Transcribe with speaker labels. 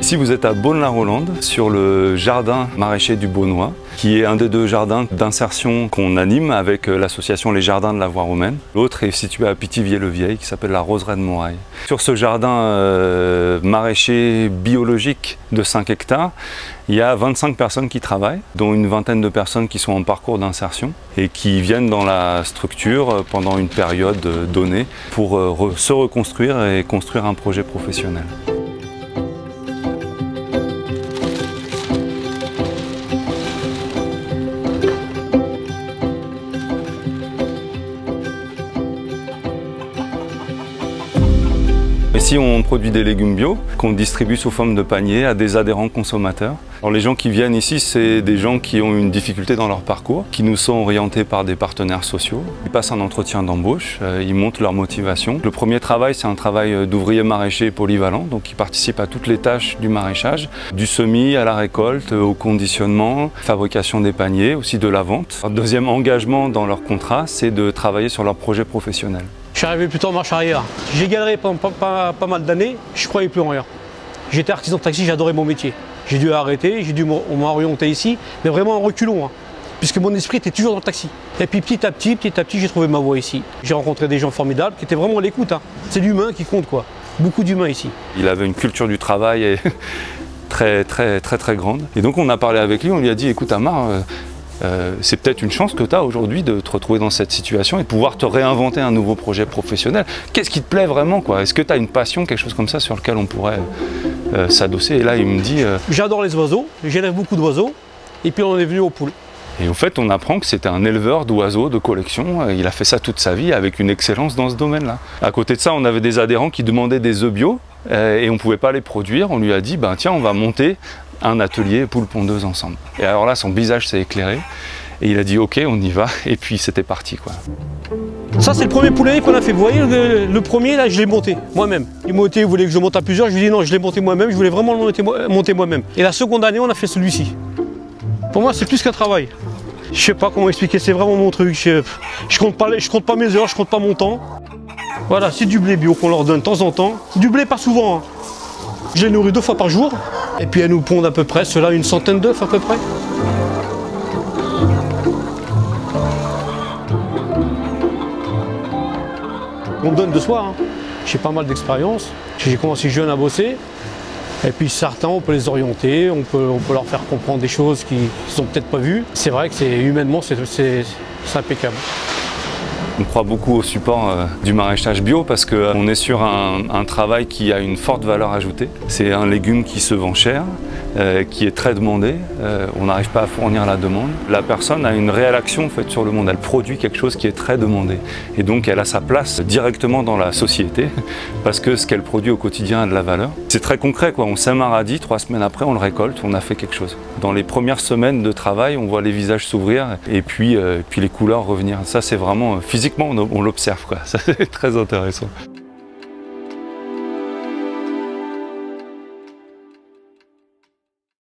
Speaker 1: Ici vous êtes à Beaune-la-Rolande sur le jardin maraîcher du Beaunois qui est un des deux jardins d'insertion qu'on anime avec l'association Les Jardins de la Voie Romaine. L'autre est situé à Pithiviers-le-Vieil qui s'appelle la Roseraie de Moraille. Sur ce jardin maraîcher biologique de 5 hectares, il y a 25 personnes qui travaillent, dont une vingtaine de personnes qui sont en parcours d'insertion et qui viennent dans la structure pendant une période donnée pour se reconstruire et construire un projet professionnel. Ici, on produit des légumes bio qu'on distribue sous forme de panier à des adhérents consommateurs. Alors, les gens qui viennent ici, c'est des gens qui ont une difficulté dans leur parcours, qui nous sont orientés par des partenaires sociaux. Ils passent un entretien d'embauche, ils montrent leur motivation. Le premier travail, c'est un travail d'ouvrier maraîcher polyvalent, donc ils participent à toutes les tâches du maraîchage, du semis à la récolte, au conditionnement, fabrication des paniers, aussi de la vente. Leur deuxième engagement dans leur contrat, c'est de travailler sur leur projet professionnel.
Speaker 2: Je suis arrivé plutôt en marche arrière. J'ai galéré pendant pas mal d'années, je ne croyais plus en rien. J'étais artisan de taxi, j'adorais mon métier. J'ai dû arrêter, j'ai dû m'orienter ici, mais vraiment en reculons, puisque mon esprit était toujours dans le taxi. Et puis petit à petit, j'ai trouvé ma voie ici. J'ai rencontré des gens formidables qui étaient vraiment à l'écoute. C'est l'humain qui compte, quoi. Beaucoup d'humains ici.
Speaker 1: Il avait une culture du travail très grande. Et donc on a parlé avec lui, on lui a dit, écoute Amar, c'est peut-être une chance que tu as aujourd'hui de te retrouver dans cette situation et de pouvoir te réinventer un nouveau projet professionnel. Qu'est-ce qui te plaît vraiment, quoi? Est-ce que tu as une passion, quelque chose comme ça sur lequel on pourrait s'adosser? Et là, il me dit...
Speaker 2: J'adore les oiseaux, j'élève beaucoup d'oiseaux, et puis on est venu aux poules.
Speaker 1: Et en fait, on apprend que c'était un éleveur d'oiseaux de collection. Il a fait ça toute sa vie avec une excellence dans ce domaine-là. À côté de ça, on avait des adhérents qui demandaient des œufs bio et on ne pouvait pas les produire. On lui a dit, ben, tiens, on va monter un atelier poule pondeuse ensemble. Et alors là, son visage s'est éclairé et il a dit, ok, on y va. Et puis, c'était parti, quoi.
Speaker 2: Ça, c'est le premier poulet qu'on a fait. Vous voyez, le premier, là, je l'ai monté moi-même. Il voulait que je monte à plusieurs. Je lui ai dit non, je l'ai monté moi-même. Je voulais vraiment le monter moi-même. Et la seconde année, on a fait celui-ci. Pour moi, c'est plus qu'un travail. Je sais pas comment expliquer, c'est vraiment mon truc. Je compte pas mes heures, je compte pas mon temps. Voilà, c'est du blé bio qu'on leur donne de temps en temps. Du blé pas souvent. Je les nourris 2 fois par jour. Et puis elles nous pondent à peu près, cela une centaine d'œufs à peu près. On donne de soi. J'ai pas mal d'expérience. J'ai commencé jeune à bosser. Et puis certains, on peut les orienter, on peut leur faire comprendre des choses qu'ils n'ont peut-être pas vues. C'est vrai que humainement, c'est impeccable.
Speaker 1: On croit beaucoup au support du maraîchage bio parce qu'on est sur un travail qui a une forte valeur ajoutée. C'est un légume qui se vend cher, qui est très demandé. On n'arrive pas à fournir la demande. La personne a une réelle action en fait, sur le monde. Elle produit quelque chose qui est très demandé. Et donc elle a sa place directement dans la société parce que ce qu'elle produit au quotidien a de la valeur. C'est très concret, quoi. On sème un radis, 3 semaines après on le récolte, on a fait quelque chose. Dans les premières semaines de travail, on voit les visages s'ouvrir et puis les couleurs revenir. Ça c'est vraiment physiquement on l'observe, quoi. Ça c'est très intéressant.